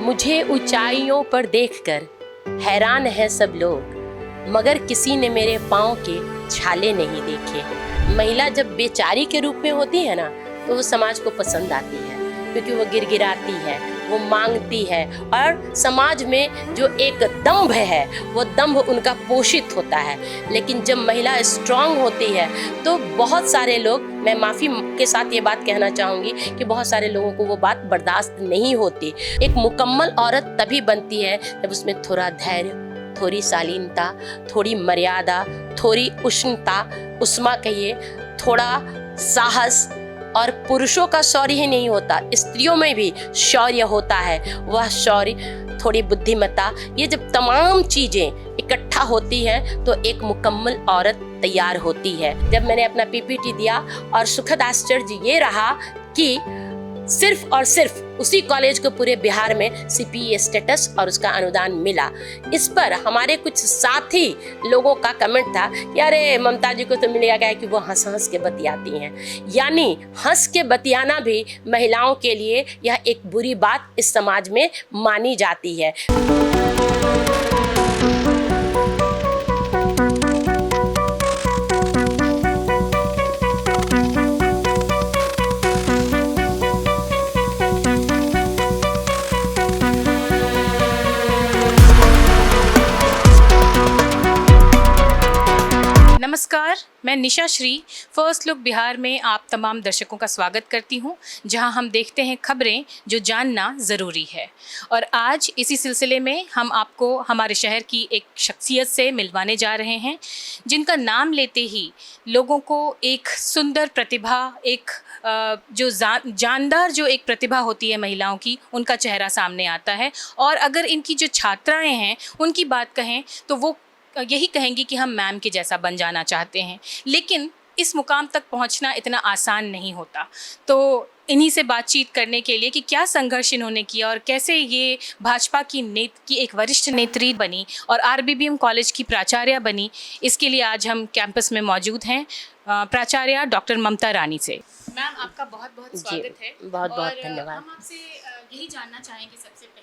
मुझे ऊंचाइयों पर देखकर हैरान है सब लोग, मगर किसी ने मेरे पाँव के छाले नहीं देखे। महिला जब बेचारी के रूप में होती है ना, तो वो समाज को पसंद आती है, क्योंकि वो गिड़गिड़ाती है, वो मांगती है, और समाज में जो एक दंभ है वो दंभ उनका पोषित होता है। लेकिन जब महिला स्ट्रांग होती है तो बहुत सारे लोग, मैं माफ़ी के साथ ये बात कहना चाहूँगी कि बहुत सारे लोगों को वो बात बर्दाश्त नहीं होती। एक मुकम्मल औरत तभी बनती है जब उसमें थोड़ा धैर्य, थोड़ी शालीनता, थोड़ी मर्यादा, थोड़ी उष्णता, उष्मा कहिए, थोड़ा साहस। और पुरुषों का शौर्य ही नहीं होता, स्त्रियों में भी शौर्य होता है। वह शौर्य, थोड़ी बुद्धिमत्ता, ये जब तमाम चीज़ें इकट्ठा होती हैं तो एक मुकम्मल औरत तैयार होती है। जब मैंने अपना पीपीटी दिया और सुखद आश्चर्य ये रहा कि सिर्फ और सिर्फ उसी कॉलेज को पूरे बिहार में सीपीई स्टेटस और उसका अनुदान मिला। इस पर हमारे कुछ साथी लोगों का कमेंट था कि अरे ममता जी को तो मिलेगा क्या, कि वो हंस हंस के बतियाती हैं। यानी हंस के बतियाना भी महिलाओं के लिए यह एक बुरी बात इस समाज में मानी जाती है। नमस्कार, मैं निशा श्री फर्स्ट लुक बिहार में आप तमाम दर्शकों का स्वागत करती हूं, जहां हम देखते हैं खबरें जो जानना ज़रूरी है। और आज इसी सिलसिले में हम आपको हमारे शहर की एक शख्सियत से मिलवाने जा रहे हैं, जिनका नाम लेते ही लोगों को एक सुंदर प्रतिभा, एक जो जानदार जो एक प्रतिभा होती है महिलाओं की, उनका चेहरा सामने आता है। और अगर इनकी जो छात्राएँ हैं उनकी बात कहें तो वो यही कहेंगी कि हम मैम के जैसा बन जाना चाहते हैं। लेकिन इस मुकाम तक पहुंचना इतना आसान नहीं होता। तो इन्हीं से बातचीत करने के लिए कि क्या संघर्ष इन्होंने किया और कैसे ये भाजपा की एक वरिष्ठ नेत्री बनी और आरबीबीएम कॉलेज की प्राचार्य बनी, इसके लिए आज हम कैंपस में मौजूद हैं प्राचार्य डॉक्टर ममता रानी से। मैम, आपका बहुत बहुत स्वागत है। बहुत बहुत धन्यवाद। हम आपसे यही जानना चाहेंगे सबसे पहले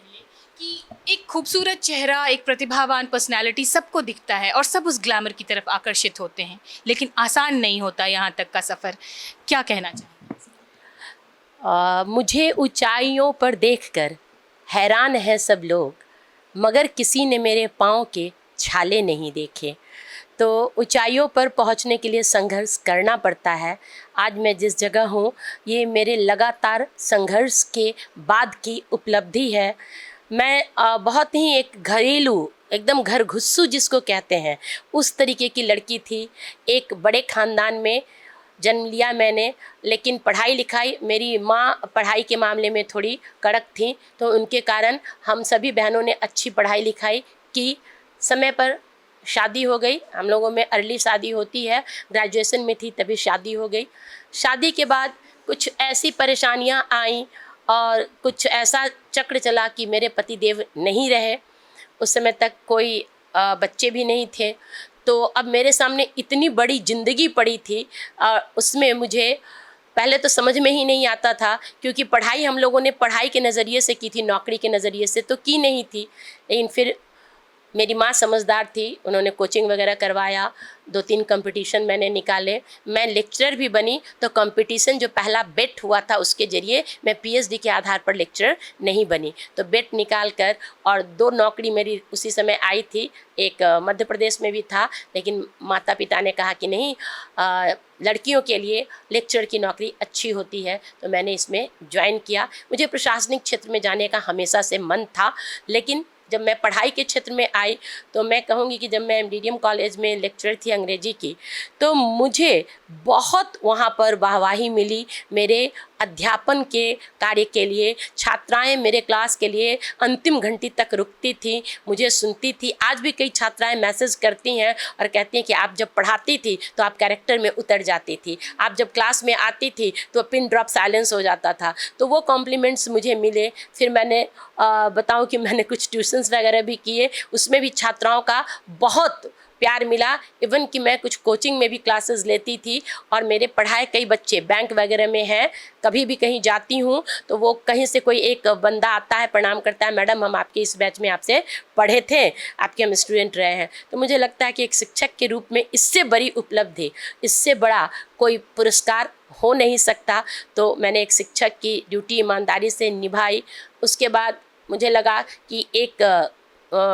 कि एक खूबसूरत चेहरा, एक प्रतिभावान पर्सनैलिटी सबको दिखता है और सब उस ग्लैमर की तरफ आकर्षित होते हैं, लेकिन आसान नहीं होता यहाँ तक का सफ़र। क्या कहना चाहेंगे? मुझे ऊंचाइयों पर देखकर हैरान है सब लोग, मगर किसी ने मेरे पाँव के छाले नहीं देखे। तो ऊंचाइयों पर पहुंचने के लिए संघर्ष करना पड़ता है। आज मैं जिस जगह हूँ, ये मेरे लगातार संघर्ष के बाद की उपलब्धि है। मैं बहुत ही एक घरेलू, एकदम घर घुस्सू जिसको कहते हैं, उस तरीके की लड़की थी। एक बड़े ख़ानदान में जन्म लिया मैंने, लेकिन पढ़ाई लिखाई, मेरी माँ पढ़ाई के मामले में थोड़ी कड़क थी, तो उनके कारण हम सभी बहनों ने अच्छी पढ़ाई लिखाई की। समय पर शादी हो गई। हम लोगों में अर्ली शादी होती है, ग्रेजुएशन में थी तभी शादी हो गई। शादी के बाद कुछ ऐसी परेशानियां आईं और कुछ ऐसा चक्र चला कि मेरे पति देव नहीं रहे। उस समय तक कोई बच्चे भी नहीं थे। तो अब मेरे सामने इतनी बड़ी ज़िंदगी पड़ी थी, उसमें मुझे पहले तो समझ में ही नहीं आता था, क्योंकि पढ़ाई हम लोगों ने पढ़ाई के नज़रिए से की थी, नौकरी के नज़रिए से तो की नहीं थी। लेकिन फिर मेरी माँ समझदार थी, उन्होंने कोचिंग वगैरह करवाया, 2-3 कंपटीशन मैंने निकाले। मैं लेक्चरर भी बनी, तो कंपटीशन जो पहला बेट हुआ था उसके ज़रिए मैं पीएचडी के आधार पर लेक्चरर नहीं बनी। तो बेट निकाल कर और 2 नौकरी मेरी उसी समय आई थी। एक मध्य प्रदेश में भी था, लेकिन माता पिता ने कहा कि नहीं, लड़कियों के लिए लेक्चरर की नौकरी अच्छी होती है, तो मैंने इसमें ज्वाइन किया। मुझे प्रशासनिक क्षेत्र में जाने का हमेशा से मन था, लेकिन जब मैं पढ़ाई के क्षेत्र में आई तो मैं कहूँगी कि जब मैं एमडीडीएम कॉलेज में लेक्चरर थी अंग्रेजी की, तो मुझे बहुत वहाँ पर वाहवाही मिली मेरे अध्यापन के कार्य के लिए। छात्राएं मेरे क्लास के लिए अंतिम घंटी तक रुकती थी, मुझे सुनती थी। आज भी कई छात्राएं मैसेज करती हैं और कहती हैं कि आप जब पढ़ाती थी तो आप कैरेक्टर में उतर जाती थी, आप जब क्लास में आती थी तो पिन ड्रॉप साइलेंस हो जाता था। तो वो कॉम्प्लीमेंट्स मुझे मिले। फिर मैंने बताऊं कि मैंने कुछ ट्यूशन्स वगैरह भी किए, उसमें भी छात्राओं का बहुत प्यार मिला। इवन कि मैं कुछ कोचिंग में भी क्लासेस लेती थी और मेरे पढ़ाए कई बच्चे बैंक वगैरह में हैं। कभी भी कहीं जाती हूँ तो वो कहीं से कोई एक बंदा आता है, प्रणाम करता है, मैडम हम आपके इस बैच में आपसे पढ़े थे, आपके हम स्टूडेंट रहे हैं। तो मुझे लगता है कि एक शिक्षक के रूप में इससे बड़ी उपलब्धि, इससे बड़ा कोई पुरस्कार हो नहीं सकता। तो मैंने एक शिक्षक की ड्यूटी ईमानदारी से निभाई। उसके बाद मुझे लगा कि एक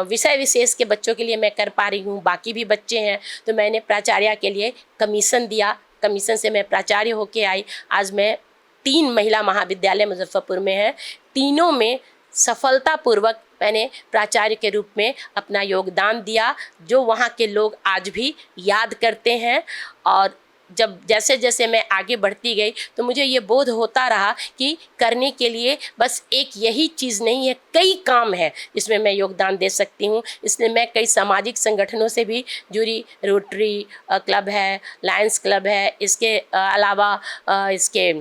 विषय विशेष के बच्चों के लिए मैं कर पा रही हूँ, बाकी भी बच्चे हैं, तो मैंने प्राचार्य के लिए कमीशन दिया। कमीशन से मैं प्राचार्य होके आई। आज मैं 3 महिला महाविद्यालय मुजफ्फरपुर में है, तीनों में सफलतापूर्वक मैंने प्राचार्य के रूप में अपना योगदान दिया, जो वहाँ के लोग आज भी याद करते हैं। और जब जैसे जैसे मैं आगे बढ़ती गई तो मुझे ये बोध होता रहा कि करने के लिए बस एक यही चीज़ नहीं है, कई काम है जिसमें मैं योगदान दे सकती हूँ। इसलिए मैं कई सामाजिक संगठनों से भी जुड़ी, रोटरी क्लब है, लायंस क्लब है, इसके अलावा इसके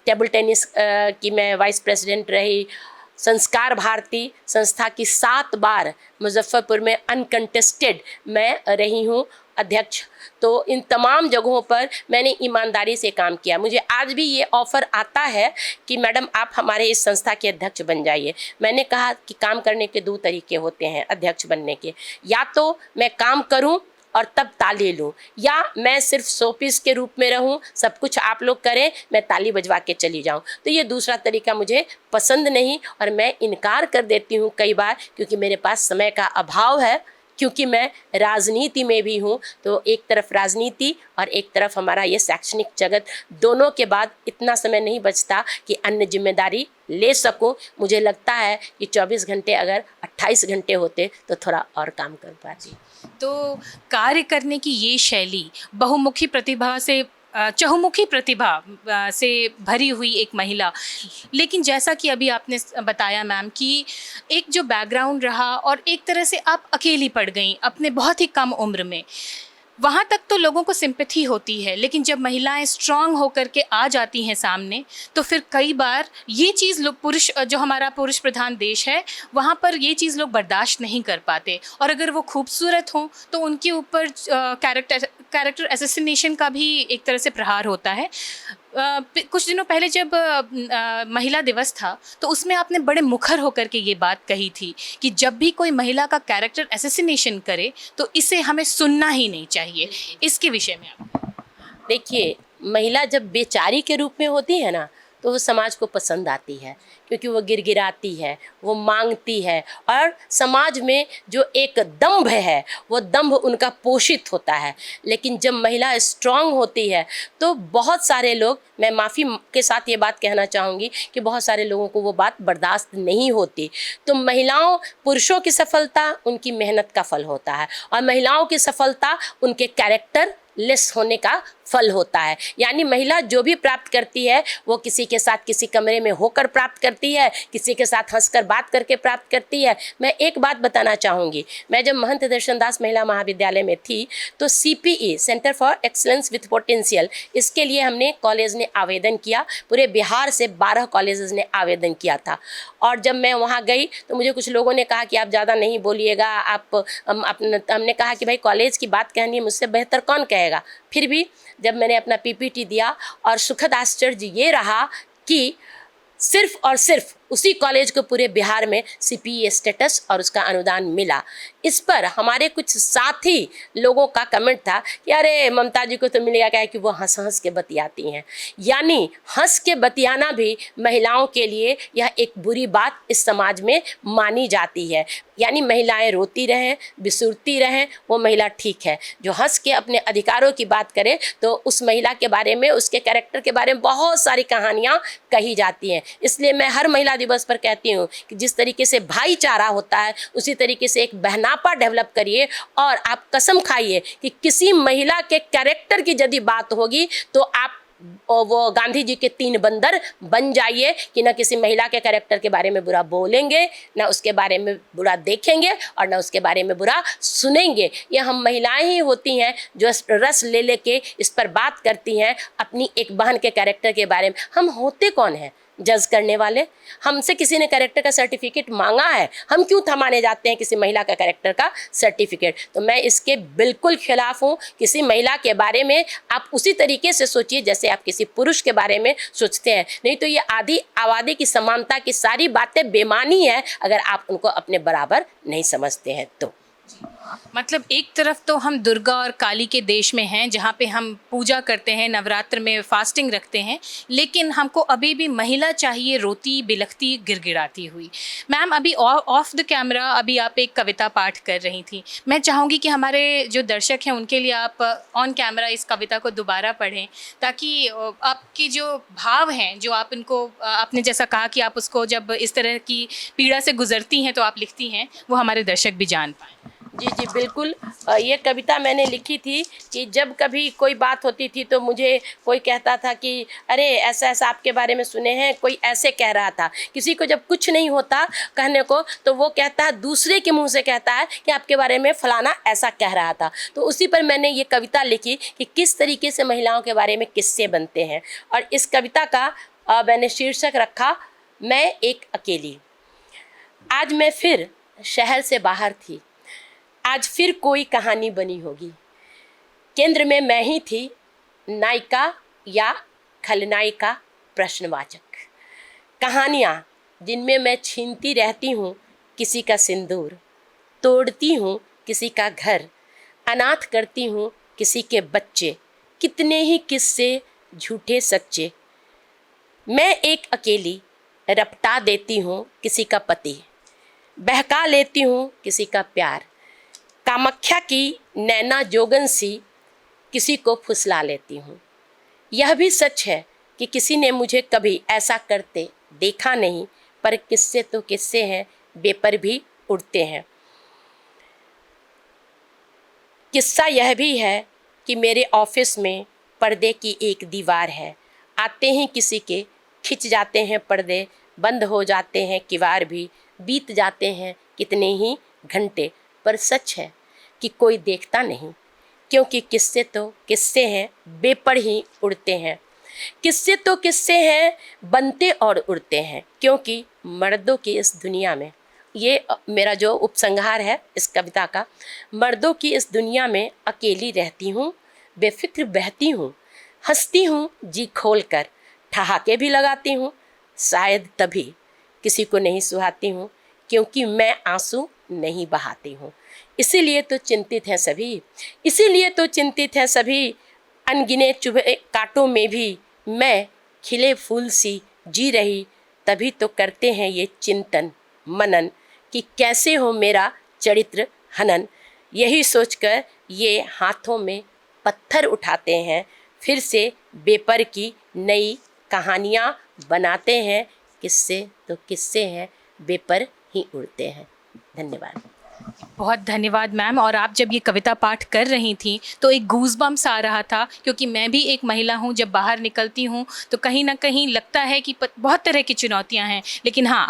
टेबल टेनिस की मैं वाइस प्रेसिडेंट रही। संस्कार भारती संस्था की 7 बार मुजफ्फरपुर में अनकंटेस्टेड मैं रही हूँ अध्यक्ष। तो इन तमाम जगहों पर मैंने ईमानदारी से काम किया। मुझे आज भी ये ऑफ़र आता है कि मैडम आप हमारे इस संस्था के अध्यक्ष बन जाइए। मैंने कहा कि काम करने के 2 तरीके होते हैं अध्यक्ष बनने के, या तो मैं काम करूं और तब ताली लूं, या मैं सिर्फ शोपीस के रूप में रहूं, सब कुछ आप लोग करें, मैं ताली बजवा के चली जाऊं। तो ये दूसरा तरीका मुझे पसंद नहीं और मैं इनकार कर देती हूं कई बार, क्योंकि मेरे पास समय का अभाव है, क्योंकि मैं राजनीति में भी हूँ। तो एक तरफ राजनीति और एक तरफ हमारा ये शैक्षणिक जगत, दोनों के बाद इतना समय नहीं बचता कि अन्य जिम्मेदारी ले सकूं। मुझे लगता है कि 24 घंटे अगर 28 घंटे होते तो थोड़ा और काम कर पाती। तो कार्य करने की ये शैली बहुमुखी प्रतिभा से चहुमुखी प्रतिभा से भरी हुई एक महिला, लेकिन जैसा कि अभी आपने बताया मैम कि एक जो बैकग्राउंड रहा और एक तरह से आप अकेली पड़ गई अपने बहुत ही कम उम्र में, वहाँ तक तो लोगों को सिंपैथी होती है, लेकिन जब महिलाएं स्ट्रांग होकर के आ जाती हैं सामने तो फिर कई बार ये चीज़ लोग पुरुष, जो हमारा पुरुष प्रधान देश है, वहाँ पर ये चीज़ लोग बर्दाश्त नहीं कर पाते। और अगर वो खूबसूरत हों तो उनके ऊपर कैरेक्टर असैसिनेशन का भी एक तरह से प्रहार होता है। कुछ दिनों पहले जब महिला दिवस था तो उसमें आपने बड़े मुखर होकर के ये बात कही थी कि जब भी कोई महिला का कैरेक्टर असैसिनेशन करे तो इसे हमें सुनना ही नहीं चाहिए। इसके विषय में आप देखिए, महिला जब बेचारी के रूप में होती है ना तो वो समाज को पसंद आती है, क्योंकि वो गिड़गिड़ाती है, वो मांगती है, और समाज में जो एक दंभ है वो दंभ उनका पोषित होता है। लेकिन जब महिला स्ट्रांग होती है तो बहुत सारे लोग, मैं माफ़ी के साथ ये बात कहना चाहूँगी कि बहुत सारे लोगों को वो बात बर्दाश्त नहीं होती। तो महिलाओं, पुरुषों की सफलता उनकी मेहनत का फल होता है, और महिलाओं की सफलता उनके कैरेक्टर लेस होने का फल होता है। यानी महिला जो भी प्राप्त करती है वो किसी के साथ किसी कमरे में होकर प्राप्त करती है, किसी के साथ हंसकर बात करके प्राप्त करती है। मैं एक बात बताना चाहूँगी, मैं जब महंत दर्शन दास महिला महाविद्यालय में थी तो CPE, centre for excellence with potential, इसके लिए हमने कॉलेज ने आवेदन किया। पूरे बिहार से 12 कॉलेजेस ने आवेदन किया था। और जब मैं वहाँ गई तो मुझे कुछ लोगों ने कहा कि आप ज़्यादा नहीं बोलिएगा, हमने कहा कि भाई कॉलेज की बात कहनी है, मुझसे बेहतर कौन कहेगा। फिर भी जब मैंने अपना PPT दिया, और सुखद आश्चर्य ये रहा कि सिर्फ और सिर्फ उसी कॉलेज को पूरे बिहार में CPE स्टेटस और उसका अनुदान मिला। इस पर हमारे कुछ साथी लोगों का कमेंट था कि अरे ममता जी को तो मिलेगा क्या, कि वो हंस हंस के बतियाती हैं। यानी हंस के बतियाना भी महिलाओं के लिए यह एक बुरी बात इस समाज में मानी जाती है। यानी महिलाएं रोती रहें, बिसुरती रहें, वो महिला ठीक है। जो हंस के अपने अधिकारों की बात करे तो उस महिला के बारे में, उसके कैरेक्टर के बारे में बहुत सारी कहानियाँ कही जाती हैं। इसलिए मैं हर महिला दिवस पर कहती हूँ कि जिस तरीके से भाईचारा होता है उसी तरीके से एक बहनापा डेवलप करिए, और आप कसम खाइए कि किसी महिला के कैरेक्टर की यदि बात होगी तो आप वो गांधी जी के 3 बंदर बन जाइए कि न किसी महिला के कैरेक्टर के बारे में बुरा बोलेंगे, न उसके बारे में बुरा देखेंगे, और न उसके बारे में बुरा सुनेंगे। ये हम महिलाएं ही होती हैं जो रस ले के इस पर बात करती हैं अपनी एक बहन के कैरेक्टर के बारे में। हम होते कौन हैं? जज करने वाले? हमसे किसी ने कैरेक्टर का सर्टिफिकेट मांगा है, हम क्यों थमाने जाते हैं किसी महिला का कैरेक्टर का सर्टिफिकेट? तो मैं इसके बिल्कुल खिलाफ हूँ। किसी महिला के बारे में आप उसी तरीके से सोचिए जैसे आप किसी पुरुष के बारे में सोचते हैं, नहीं तो ये आधी आबादी की समानता की सारी बातें बेमानी है अगर आप उनको अपने बराबर नहीं समझते हैं तो। मतलब एक तरफ तो हम दुर्गा और काली के देश में हैं जहाँ पे हम पूजा करते हैं, नवरात्र में फास्टिंग रखते हैं, लेकिन हमको अभी भी महिला चाहिए रोती बिलखती गिड़गिड़ाती हुई। मैम अभी ऑफ द कैमरा अभी आप एक कविता पाठ कर रही थी, मैं चाहूँगी कि हमारे जो दर्शक हैं उनके लिए आप ऑन कैमरा इस कविता को दोबारा पढ़ें, ताकि आपकी जो भाव हैं जो आप इनको आपने जैसा कहा कि आप उसको जब इस तरह की पीड़ा से गुजरती हैं तो आप लिखती हैं, वो हमारे दर्शक भी जान पाएँ। जी जी बिल्कुल। ये कविता मैंने लिखी थी कि जब कभी कोई बात होती थी तो मुझे कोई कहता था कि अरे ऐसा ऐसा आपके बारे में सुने हैं, कोई ऐसे कह रहा था। किसी को जब कुछ नहीं होता कहने को तो वो कहता है, दूसरे के मुंह से कहता है कि आपके बारे में फलाना ऐसा कह रहा था। तो उसी पर मैंने ये कविता लिखी कि किस तरीके से महिलाओं के बारे में किस्से बनते हैं। और इस कविता का मैंने शीर्षक रखा, मैं एक अकेली। आज मैं फिर शहर से बाहर थी, आज फिर कोई कहानी बनी होगी। केंद्र में मैं ही थी, नायिका या खलनायिका प्रश्नवाचक। कहानियाँ जिनमें मैं छीनती रहती हूँ किसी का सिंदूर, तोड़ती हूँ किसी का घर, अनाथ करती हूँ किसी के बच्चे, कितने ही किस्से झूठे सच्चे। मैं एक अकेली रपटा देती हूँ किसी का पति, बहका लेती हूँ किसी का प्यार, कामाख्या की नैना जोगन सी किसी को फुसला लेती हूँ। यह भी सच है कि किसी ने मुझे कभी ऐसा करते देखा नहीं, पर किस्से तो किस्से हैं, बेपर भी उड़ते हैं। किस्सा यह भी है कि मेरे ऑफिस में पर्दे की एक दीवार है, आते हैं किसी के खिंच जाते हैं पर्दे, बंद हो जाते हैं किवाड़ भी, बीत जाते हैं कितने ही घंटे, पर सच है कि कोई देखता नहीं, क्योंकि किस्से तो किस्से हैं, बेपर ही उड़ते हैं। किस्से तो किस्से हैं, बनते और उड़ते हैं, क्योंकि मर्दों की इस दुनिया में, ये मेरा जो उपसंहार है इस कविता का, मर्दों की इस दुनिया में अकेली रहती हूँ, बेफिक्र बहती हूँ, हंसती हूँ जी खोल कर, ठहाके भी लगाती हूँ, शायद तभी किसी को नहीं सुहाती हूँ, क्योंकि मैं आंसू नहीं बहाती हूँ। इसीलिए तो चिंतित हैं सभी, इसीलिए तो चिंतित हैं सभी, अनगिने चुभे कांटों में भी मैं खिले फूल सी जी रही, तभी तो करते हैं ये चिंतन मनन कि कैसे हो मेरा चरित्र हनन। यही सोचकर ये हाथों में पत्थर उठाते हैं, फिर से बेपर की नई कहानियाँ बनाते हैं। किस्से तो किस्से हैं, बेपर ही उड़ते हैं। धन्यवाद। बहुत धन्यवाद मैम। और आप जब ये कविता पाठ कर रही थी तो एक गूज़बम्स आ रहा था, क्योंकि मैं भी एक महिला हूँ, जब बाहर निकलती हूँ तो कहीं ना कहीं लगता है कि बहुत तरह की चुनौतियाँ हैं, लेकिन हाँ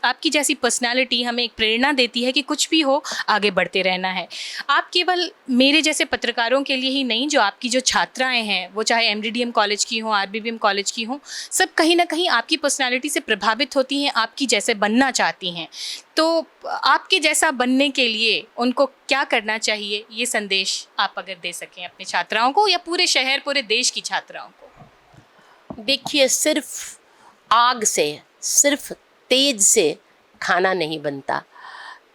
आपकी जैसी पर्सनालिटी हमें एक प्रेरणा देती है कि कुछ भी हो आगे बढ़ते रहना है। आप केवल मेरे जैसे पत्रकारों के लिए ही नहीं, जो आपकी जो छात्राएँ हैं वो चाहे MDDM कॉलेज की हों, RBBM कॉलेज की हों, सब कहीं ना कहीं आपकी पर्सनैलिटी से प्रभावित होती हैं, आपकी जैसे बनना चाहती हैं। तो आपके जैसा बनने के लिए उनको क्या करना चाहिए, ये संदेश आप अगर दे सकें अपने छात्राओं को या पूरे शहर पूरे देश की छात्राओं को। देखिए, सिर्फ आग से, सिर्फ तेज से खाना नहीं बनता।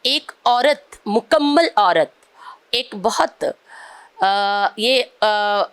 एक औरत, मुकम्मल औरत, एक बहुत ये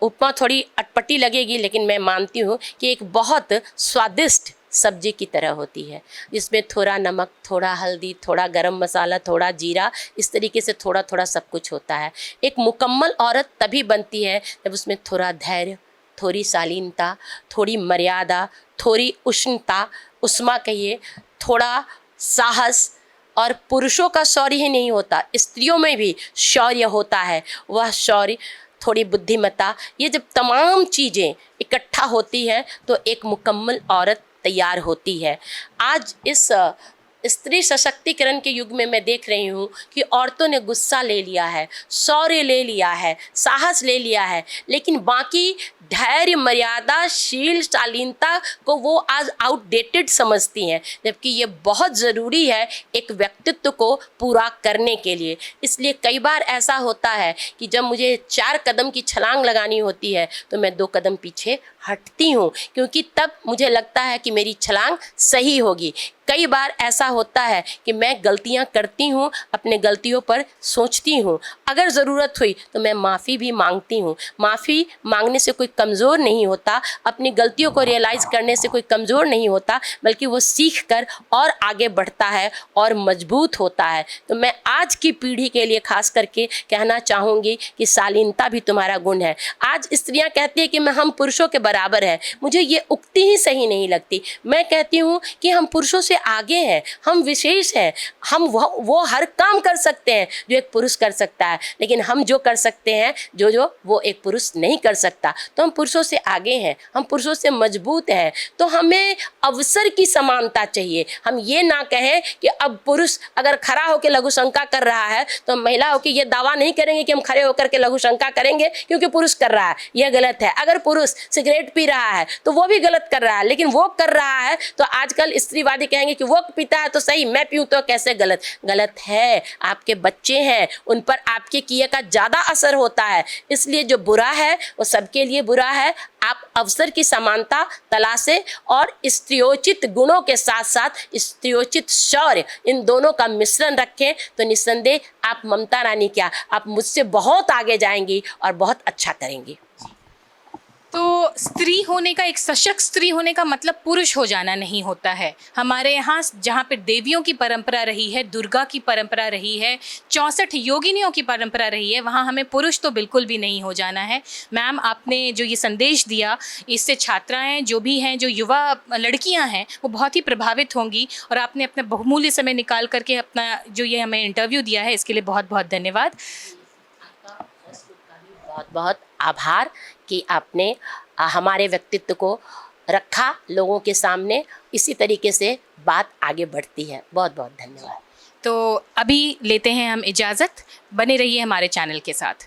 उपमा थोड़ी अटपटी लगेगी, लेकिन मैं मानती हूँ कि एक बहुत स्वादिष्ट सब्जी की तरह होती है, जिसमें थोड़ा नमक, थोड़ा हल्दी, थोड़ा गरम मसाला, थोड़ा जीरा, इस तरीके से थोड़ा थोड़ा सब कुछ होता है। एक मुकम्मल औरत तभी बनती है जब उसमें थोड़ा धैर्य, थोड़ी शालीनता, थोड़ी मर्यादा, थोड़ी उष्णता, उष्मा कहिए, थोड़ा साहस। और पुरुषों का शौर्य ही नहीं होता, स्त्रियों में भी शौर्य होता है। वह शौर्य, थोड़ी बुद्धिमत्ता, ये जब तमाम चीज़ें इकट्ठा होती हैं तो एक मुकम्मल औरत तैयार होती है। आज इस स्त्री सशक्तिकरण के युग में मैं देख रही हूँ कि औरतों ने गुस्सा ले लिया है, शौर्य ले लिया है, साहस ले लिया है, लेकिन बाकी धैर्य, मर्यादा, शील, शालीनता को वो आज आउटडेटेड समझती हैं, जबकि ये बहुत ज़रूरी है एक व्यक्तित्व को पूरा करने के लिए। इसलिए कई बार ऐसा होता है कि जब मुझे 4 कदम की छलांग लगानी होती है तो मैं 2 कदम पीछे हटती हूँ, क्योंकि तब मुझे लगता है कि मेरी छलांग सही होगी। कई बार ऐसा होता है कि मैं गलतियां करती हूँ, अपने गलतियों पर सोचती हूँ, अगर ज़रूरत हुई तो मैं माफ़ी भी मांगती हूँ। माफ़ी मांगने से कोई कमज़ोर नहीं होता, अपनी गलतियों को रियलाइज़ करने से कोई कमज़ोर नहीं होता, बल्कि वो सीख कर और आगे बढ़ता है और मजबूत होता है। तो मैं आज की पीढ़ी के लिए खास करके कहना चाहूँगी कि शालीनता भी तुम्हारा गुण है। आज स्त्रियाँ कहती हैं कि हम पुरुषों के बराबर हैं, मुझे ये उक्ति ही सही नहीं लगती। मैं कहती हूँ कि हम पुरुषों से आगे हैं, हम विशेष हैं, हम वो हर काम कर सकते हैं जो एक पुरुष कर सकता है, लेकिन हम जो कर सकते हैं जो वो एक पुरुष नहीं कर सकता। तो हम पुरुषों से आगे हैं, हम पुरुषों से मजबूत हैं। तो हमें अवसर की समानता चाहिए। हम ये ना कहें कि अब पुरुष अगर खड़ा होकर लघु शंका कर रहा है तो हम महिला होकर ये दावा नहीं करेंगे कि हम खड़े होकर के लघु शंका करेंगे क्योंकि पुरुष कर रहा है, यह गलत है। अगर पुरुष सिगरेट पी रहा है तो वो भी गलत कर रहा है, लेकिन वो कर रहा है तो आजकल स्त्रीवादी कहेंगे कि वो पीता है तो सही, मैं पीऊं तो कैसे गलत। गलत है, आपके बच्चे हैं, उन पर आपके किए का ज़्यादा असर होता है। इसलिए जो बुरा है वो सबके लिए बुरा है। आप अवसर की समानता तलाशें और स्त्रियोचित गुणों के साथ साथ स्त्रियोचित शौर्य, इन दोनों का मिश्रण रखें तो निस्संदेह आप ममता रानी क्या, आप मुझसे बहुत आगे जाएंगी और बहुत अच्छा करेंगी। तो स्त्री होने का, एक सशक्त स्त्री होने का मतलब पुरुष हो जाना नहीं होता है। हमारे यहाँ जहाँ पे देवियों की परंपरा रही है, दुर्गा की परंपरा रही है, 64 योगिनियों की परंपरा रही है, वहाँ हमें पुरुष तो बिल्कुल भी नहीं हो जाना है। मैम, आपने जो ये संदेश दिया, इससे छात्राएं जो भी हैं, जो युवा लड़कियाँ हैं, वो बहुत ही प्रभावित होंगी। और आपने अपना बहुमूल्य समय निकाल करके अपना जो ये हमें इंटरव्यू दिया है, इसके लिए बहुत बहुत धन्यवाद। बहुत बहुत आभार कि आपने हमारे व्यक्तित्व को रखा लोगों के सामने। इसी तरीके से बात आगे बढ़ती है। बहुत बहुत धन्यवाद। तो अभी लेते हैं हम इजाज़त। बने रहिए हमारे चैनल के साथ।